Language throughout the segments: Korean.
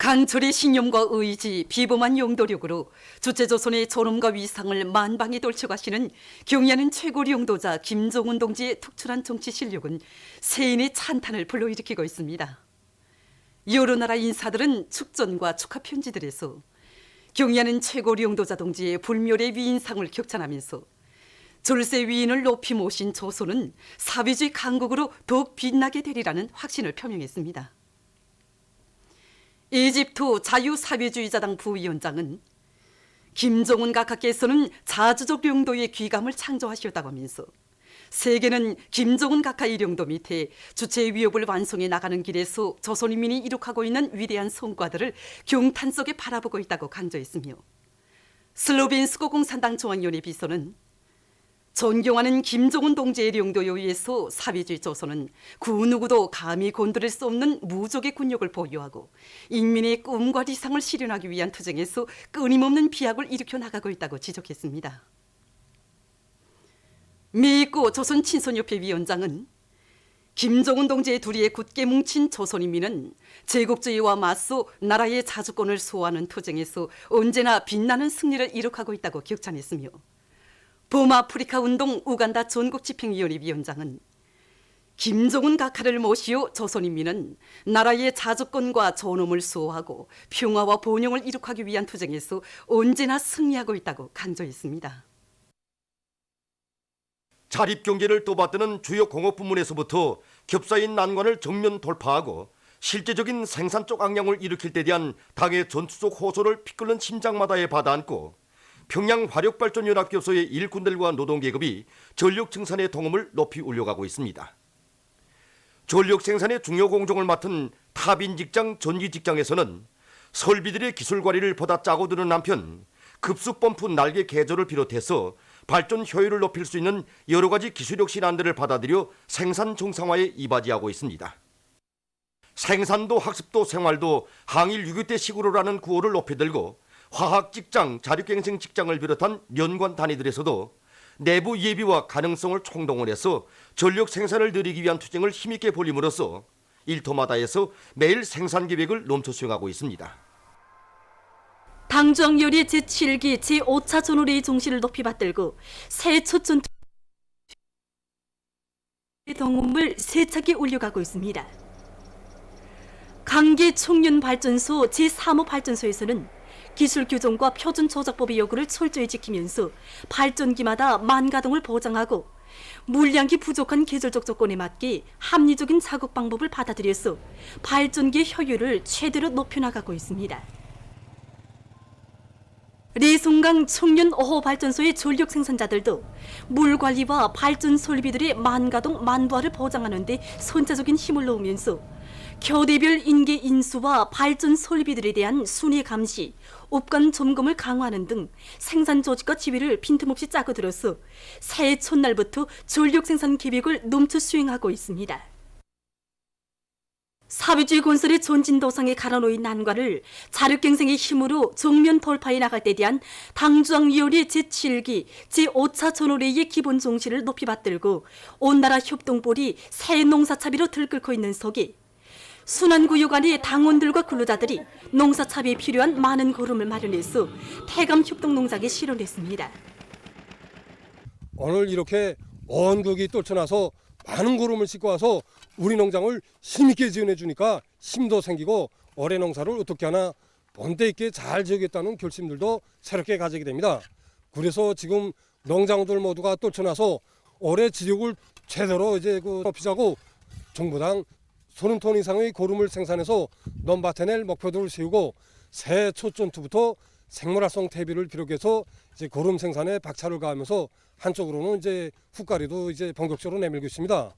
강철의 신념과 의지, 비범한 용도력으로 주체조선의 존엄과 위상을 만방에 떨쳐가시는 경의하는 최고 용도자 김정은 동지의 특출한 정치 실력은 세인의 찬탄을 불러일으키고 있습니다. 여러 나라 인사들은 축전과 축하 편지들에서 경의하는 최고 용도자 동지의 불멸의 위인상을 격찬하면서 졸세 위인을 높이 모신 조선은 사회주의 강국으로 더욱 빛나게 되리라는 확신을 표명했습니다. 이집트 자유사회주의자당 부위원장은 김정은 각하께서는 자주적 용도의 귀감을 창조하셨다고 하면서 세계는 김정은 각하의 용도 밑에 주체의 위협을 완성해 나가는 길에서 조선인민이 이룩하고 있는 위대한 성과들을 경탄 속에 바라보고 있다고 강조했으며, 슬로벤스크 공산당 중앙위원회 비서는 존경하는 김정은 동지의 용도에 의해서 사회주의 조선은 그 누구도 감히 건드릴 수 없는 무적의 군력을 보유하고 인민의 꿈과理想을 실현하기 위한 투쟁에서 끊임없는 비약을 일으켜 나가고 있다고 지적했습니다. 미있고 조선 친선협회 위원장은 김정은 동지의 둘이에 굳게 뭉친 조선인민은 제국주의와 맞서 나라의 자주권을 수호하는 투쟁에서 언제나 빛나는 승리를 이룩하고 있다고 격찬했으며, 범아프리카 운동 우간다 전국집행위원회 위원장은 김정은 각하를 모시어 조선인민은 나라의 자주권과 존엄을 수호하고 평화와 번영을 이룩하기 위한 투쟁에서 언제나 승리하고 있다고 강조했습니다. 자립경제를 또받드는 주요 공업 부문에서부터 겹사인 난관을 정면 돌파하고 실제적인 생산 쪽 악량을 일으킬 때 대한 당의 전투적 호소를 피 끓는 심장마다에 받아안고 평양 화력발전연합교소의 일꾼들과 노동계급이 전력 증산의 동음을 높이 울려가고 있습니다. 전력 생산의 중요 공정을 맡은 타빈 직장, 전기 직장에서는 설비들의 기술 관리를 보다 짜고 드는 한편 급수 펌프 날개 개조를 비롯해서 발전 효율을 높일 수 있는 여러 가지 기술력 신안들을 받아들여 생산 정상화에 이바지하고 있습니다. 생산도 학습도 생활도 항일 6.25때 식으로라는 구호를 높이 들고 화학 직장, 자력갱생 직장을 비롯한 연관 단위들에서도 내부 예비와 가능성을 총동원해서 전력 생산을 늘리기 위한 투쟁을 힘있게 벌임으로써 일터마다에서 매일 생산 계획을 넘쳐 수행하고 있습니다. 당중앙위원회 제7기 제5차 전원회의 정신을 높이 받들고 새 첫 전투 동음을 세차게 울려가고 있습니다. 강계 총륜발전소 제3호 발전소에서는 기술 규정과 표준 조작법의 요구를 철저히 지키면서 발전기마다 만가동을 보장하고 물량이 부족한 계절적 조건에 맞게 합리적인 작업 방법을 받아들여서 발전기의 효율을 최대로 높여나가고 있습니다. 리송강 청년 5호 발전소의 전력 생산자들도 물 관리와 발전 설비들의 만가동 만부하를 보장하는 데 선제적인 힘을 놓으면서 교대별 인계 인수와 발전 설비들에 대한 순위 감시, 업관 점검을 강화하는 등 생산 조직과 지휘를 빈틈없이 짜고 들어서 새해 첫날부터 전력 생산 계획을 넘쳐 수행하고 있습니다. 사회주의 건설의 전진도상에 갈아놓인 난관을 자력갱생의 힘으로 정면 돌파해 나갈 때 대한 당중앙위원회 제7기 제5차 전원회의의 기본 정신을 높이 받들고 온 나라 협동볼이 새 농사차비로 들끓고 있는 속에 순환구역 안의 당원들과 근로자들이 농사차비에 필요한 많은 거름을 마련해서 폐감협동농장에 실현했습니다. 오늘 이렇게 언국이 떨쳐나서 많은 거름을 싣고 와서 우리 농장을 힘있게 지원해 주니까 힘도 생기고 올해 농사를 어떻게 하나 본때 있게 잘 지어겠다는 결심들도 새롭게 가지게 됩니다. 그래서 지금 농장들 모두가 떨쳐나서 올해 지력을 제대로 이제 높이자고 정부당 30톤 이상의 고름을 생산해서 넘밭해낼 목표들을 세우고 새해 첫 전투부터 생물활성 퇴비를 비롯해서 이제 고름 생산에 박차를 가하면서 한쪽으로는 이제 훅가리도 이제 본격적으로 내밀고 있습니다.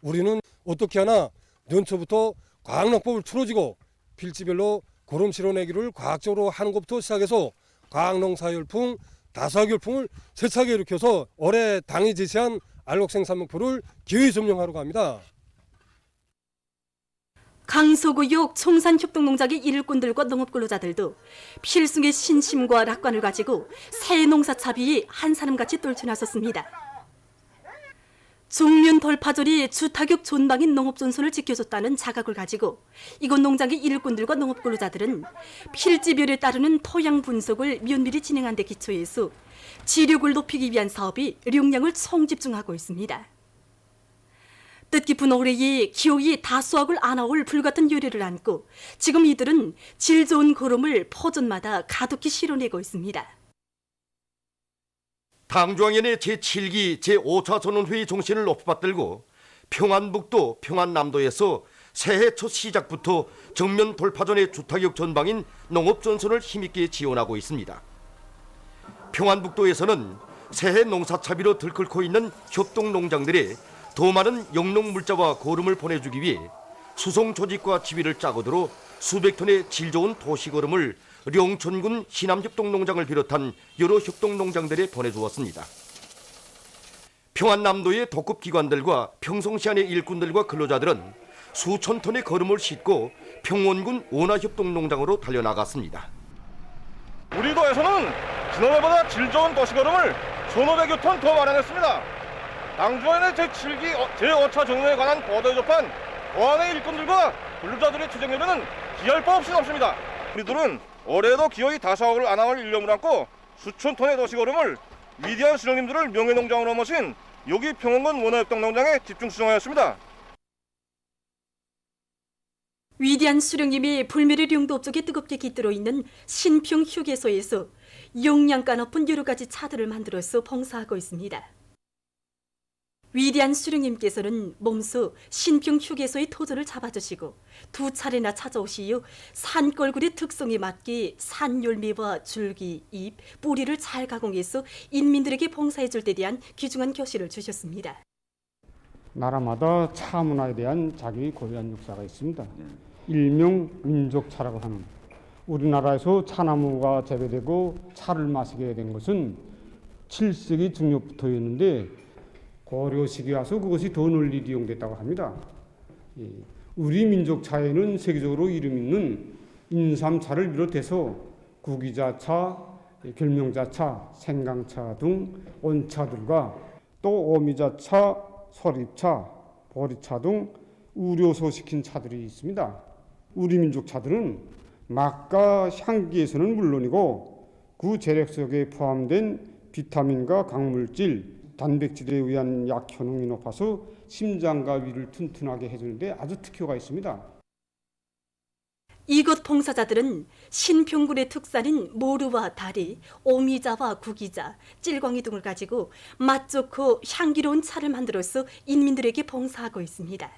우리는 어떻게 하나 연초부터 과학농법을 틀어지고 필지별로 고름 실어내기를 과학적으로 하는 것부터 시작해서 과학농사열풍, 다수학열풍을 세차게 일으켜서 올해 당이 제시한 알곡 생산 목표를 기회 점령하러 갑니다. 강서구역 청산협동농장의 일꾼들과 농업근로자들도 필승의 신심과 낙관을 가지고 새 농사차비에 한 사람같이 떨쳐나섰습니다. 종면 돌파절이 주타격 존방인 농업존손을 지켜줬다는 자각을 가지고 이곳 농장의 일꾼들과 농업근로자들은 필지별에 따르는 토양 분석을 면밀히 진행한 데 기초해서 지력을 높이기 위한 사업이 룡량을 총집중하고 있습니다. 뜻깊은 올해에 기후이 다수학을 안아올 불같은 요리를 안고 지금 이들은 질 좋은 거름을 포전마다 가득히 실어내고 있습니다. 당중앙연의 제7기 제5차 전원회의 정신을 높이 받들고 평안북도 평안남도에서 새해 첫 시작부터 정면 돌파전의 주타격 전방인 농업전선을 힘있게 지원하고 있습니다. 평안북도에서는 새해 농사차비로 들끓고 있는 협동농장들의 더 많은 영농물자와 거름을 보내주기 위해 수송 조직과 지휘를 짜고들어 수백 톤의 질 좋은 도시거름을 령천군 신암협동농장을 비롯한 여러 협동농장들에 보내주었습니다. 평안남도의 독급기관들과 평성시안의 일꾼들과 근로자들은 수천 톤의 거름을 싣고 평원군 원화협동농장으로 달려나갔습니다. 우리 도에서는 지난해보다 질 좋은 도시거름을 1,500여 톤 더 마련했습니다. 당주에는 제7기 제5차 정론에 관한 보도에 접한 보안의 일꾼들과 근로자들의 투쟁력은 기할 바 없이 높습니다. 우리들은 올해도 기어이 다수학을 안아올 일념을 안고 수천 톤의 도시거름을 위대한 수령님들을 명예농장으로 모신 여기 평원군 원화협동농장에 집중 수송하였습니다. 위대한 수령님이 불멸의 룡도 쪽에 뜨겁게 깃들어 있는 신평 휴게소에서 용량가 높은 여러 가지 차들을 만들어서 봉사하고 있습니다. 위대한 수령님께서는 몸소 신평 휴게소의 토전을 잡아주시고 두 차례나 찾아오시어 산골굴의 특성에 맞게 산열매와 줄기, 잎, 뿌리를 잘 가공해서 인민들에게 봉사해줄 때 대한 귀중한 교실을 주셨습니다. 나라마다 차 문화에 대한 자기 고유한 역사가 있습니다. 일명 민족차라고 하는, 우리나라에서 차나무가 재배되고 차를 마시게 된 것은 7세기 중엽부터였는데 고려 시기에 와서 그것이 더 널리 이용됐다고 합니다. 우리 민족 차에는 세계적으로 이름 있는 인삼차를 비롯해서 구기자차, 결명자차, 생강차 등 원차들과 또 오미자차, 서립차, 보리차 등 우려소시킨 차들이 있습니다. 우리 민족 차들은 맛과 향기에서는 물론이고 그 재력 속에 포함된 비타민과 강물질, 단백질에 의한 약 효능이 높아서 심장과 위를 튼튼하게 해주는데 아주 특효가 있습니다. 이곳 봉사자들은 신평군의 특산인 모루와 다리, 오미자와 구기자, 찔광이 등을 가지고 맛 좋고 향기로운 차를 만들어서 인민들에게 봉사하고 있습니다.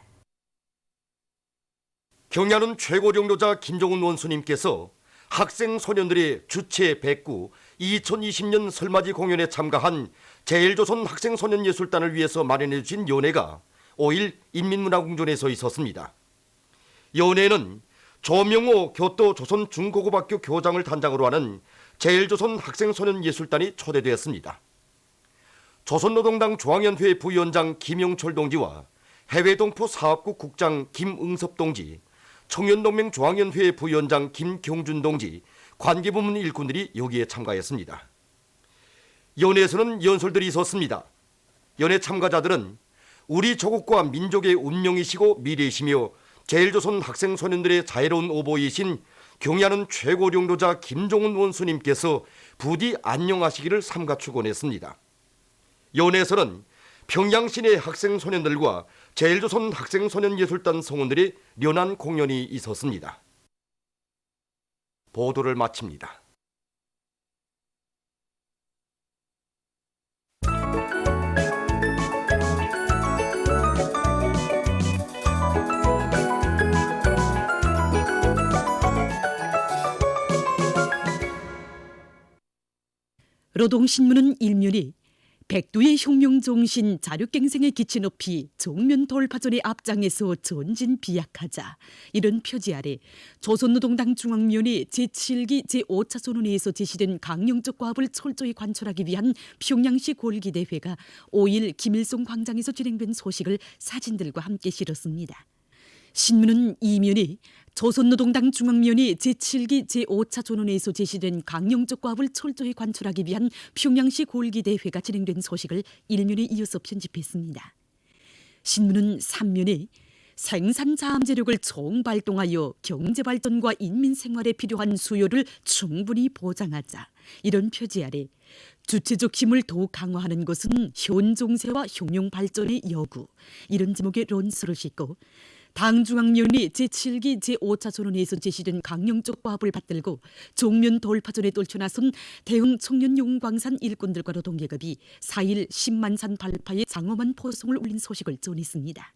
경야는 최고령도자 김종훈 원수님께서 학생 소년들의 주체 109 2020년 설맞이 공연에 참가한 제일조선 학생소년예술단을 위해서 마련해 주신 연회가 5일 인민문화궁전에서 있었습니다. 연회는 조명호 교토 조선중고급학교 교장을 단장으로 하는 제일조선 학생소년예술단이 초대되었습니다. 조선노동당 중앙연회 부위원장 김용철 동지와 해외동포 사업국 국장 김응섭 동지, 청년동맹 중앙연회 부위원장 김경준 동지, 관계부문 일꾼들이 여기에 참가했습니다. 연회에서는 연설들이 있었습니다. 연회 참가자들은 우리 조국과 민족의 운명이시고 미래이시며 제일조선 학생소년들의 자애로운 오보이신 경야는 최고령도자 김종훈 원수님께서 부디 안녕하시기를 삼가 축원했습니다. 연회에서는 평양시내 학생소년들과 제일조선 학생소년예술단 성원들의 연안 공연이 있었습니다. 보도를 마칩니다. 노동신문은 일면이 백두의 혁명정신 자력갱생의 기치 높이 정면 돌파전의 앞장에서 전진 비약하자, 이런 표지 아래 조선노동당 중앙위원회 제7기 제5차 선언회에서 제시된 강령적 과업을 철저히 관철하기 위한 평양시 골기대회가 5일 김일성 광장에서 진행된 소식을 사진들과 함께 실었습니다. 신문은 이면에 조선노동당 중앙위원회 제7기 제5차 전원회에서 제시된 강령적 과업을 철저히 관철하기 위한 평양시 골기대회가 진행된 소식을 일면에 이어서 편집했습니다. 신문은 3면에 생산자암제력을 총발동하여 경제발전과 인민생활에 필요한 수요를 충분히 보장하자, 이런 표지 아래 주체적 힘을 더욱 강화하는 것은 현종세와 흉용발전의 여구, 이런 제목의 논술을 싣고 당중앙위원회 제7기 제5차 전원회에서 제시된 강령적 과업을 받들고 종면 돌파전에 떨쳐나선 대흥 청년 용광산 일꾼들과 노동계급이 4일 10만산 발파에 장엄한 포성을 울린 소식을 전했습니다.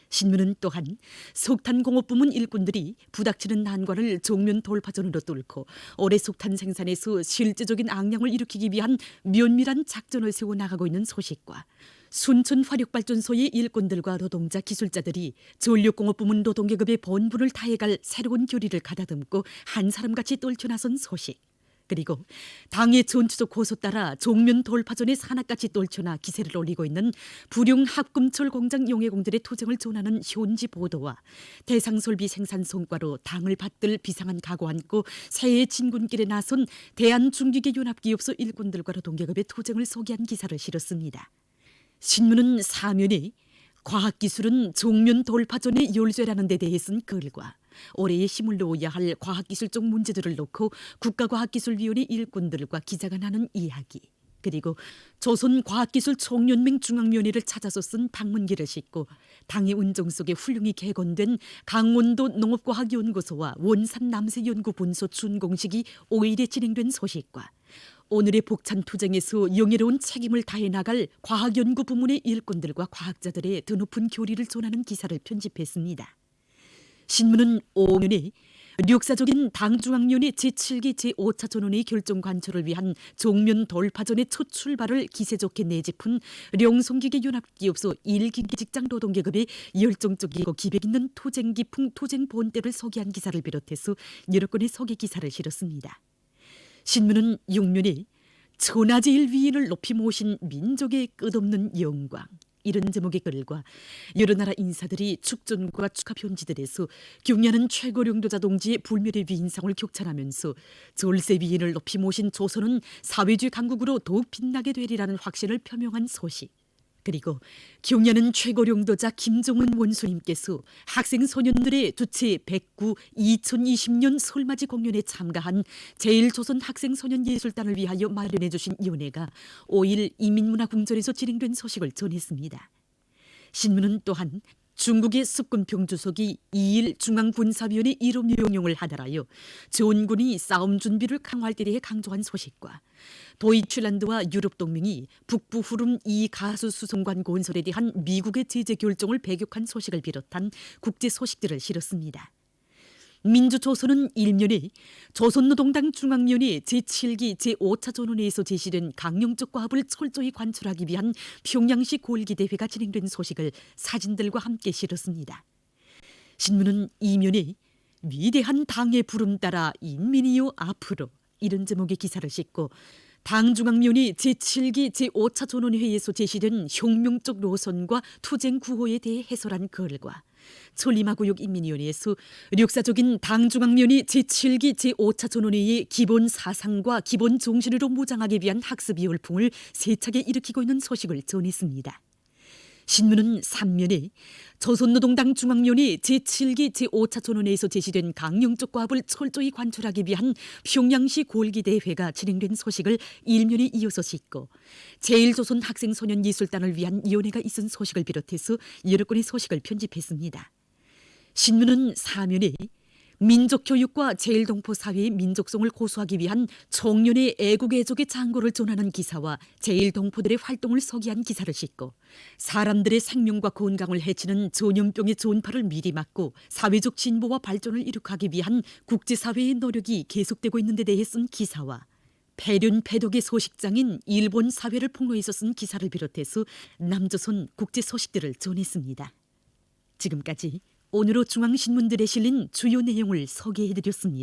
신문은 또한 석탄공업부문 일꾼들이 부닥치는 난관을 종면 돌파전으로 뚫고 올해 석탄 생산에서 실제적인 악량을 일으키기 위한 면밀한 작전을 세워나가고 있는 소식과 순천 화력발전소의 일꾼들과 노동자 기술자들이 전력공업부문 노동계급의 본분을 다해갈 새로운 교리를 가다듬고 한 사람같이 떨쳐나선 소식, 그리고 당의 전투적 고소 따라 종면 돌파전의 산악같이 떨쳐나 기세를 올리고 있는 불용 합금철 공장 용해공들의 투쟁을 전하는 현지 보도와 대상설비 생산 성과로 당을 받들 비상한 각오 안고 새해 진군길에 나선 대한중기계 연합기업소 일꾼들과 노동계급의 투쟁을 소개한 기사를 실었습니다. 신문은 사면에 과학기술은 종면 돌파전의 열쇠라는 데 대해 쓴 글과 올해의 힘을 놓아야 할 과학기술적 문제들을 놓고 국가과학기술위원회 일꾼들과 기자가 나눈 이야기, 그리고 조선과학기술총연맹 중앙위원회를 찾아서 쓴 방문기를 싣고 당의 운정 속에 훌륭히 개건된 강원도 농업과학연구소와 원산 남세연구본소 준공식이 5일에 진행된 소식과 오늘의 복찬 투쟁에서 영예로운 책임을 다해 나갈 과학연구 부문의 일꾼들과 과학자들의 드높은 교리를 전하는 기사를 편집했습니다. 신문은 5면에 역사적인 당중앙위원회 제7기 제5차 전원회의 결정 관철을 위한 종면 돌파전의 첫 출발을 기세 좋게 내짚은 령송기계 연합기업소 1기계 직장 노동계급의 열정적이고 기백 있는 투쟁 기풍 투쟁 본때를 소개한 기사를 비롯해서 여러 건의 소개 기사를 실었습니다. 신문은 6면에 천하제일 위인을 높이 모신 민족의 끝없는 영광, 이런 제목의 글과 여러 나라 인사들이 축전과 축하 편지들에서 경야는 최고령도자 동지의 불멸의 위인상을 격찬하면서 절세 위인을 높이 모신 조선은 사회주의 강국으로 더욱 빛나게 되리라는 확신을 표명한 소식, 그리고 경야는 최고령도자 김정은 원수님께서 학생 소년들의 주최 109 2020년 설맞이 공연에 참가한 제1조선 학생소년예술단을 위하여 마련해 주신 위원회가 5일 인민문화궁전에서 진행된 소식을 전했습니다. 신문은 또한 중국의 습근평 주석이 2일 중앙군사위원회 1호 명령을 하달하여 전군이 싸움 준비를 강화할 때 대해 강조한 소식과 도이칠란드와 유럽동맹이 북부 후름 2가수 수송관 건설에 대한 미국의 제재 결정을 배격한 소식을 비롯한 국제 소식들을 실었습니다. 민주조선은 1면에 조선노동당 중앙위원회 제7기 제5차 전원회에서 제시된 강령적 과업을 철저히 관철하기 위한 평양시 골기대회가 진행된 소식을 사진들과 함께 실었습니다. 신문은 2면에 위대한 당의 부름 따라 인민이요 앞으로, 이런 제목의 기사를 싣고 당중앙위원회 제7기 제5차 전원회의에서 제시된 혁명적 노선과 투쟁 구호에 대해 해설한 글과 천리마구역 인민위원회에서 역사적인 당중앙위원회 제7기 제5차 전원회의의 기본 사상과 기본 정신으로 무장하기 위한 학습 열풍을 세차게 일으키고 있는 소식을 전했습니다. 신문은 3면에 조선노동당 중앙위원회 제7기 제5차 전원회에서 제시된 강령적 과업을 철저히 관철하기 위한 평양시 골기대회가 진행된 소식을 1면에 이어서 싣고 제1조선 학생소년예술단을 위한 위원회가 있은 소식을 비롯해서 여러 건의 소식을 편집했습니다. 신문은 4면에 민족교육과 제1동포 사회의 민족성을 고수하기 위한 청년의 애국애족의 장고를 전하는 기사와 제1동포들의 활동을 소개한 기사를 싣고 사람들의 생명과 건강을 해치는 전염병의 전파를 미리 막고 사회적 진보와 발전을 이룩하기 위한 국제사회의 노력이 계속되고 있는 데 대해 쓴 기사와 폐륜 패독의 소식장인 일본 사회를 폭로해서 쓴 기사를 비롯해서 남조선 국제 소식들을 전했습니다. 지금까지 오늘의 중앙신문들에 실린 주요 내용을 소개해드렸습니다.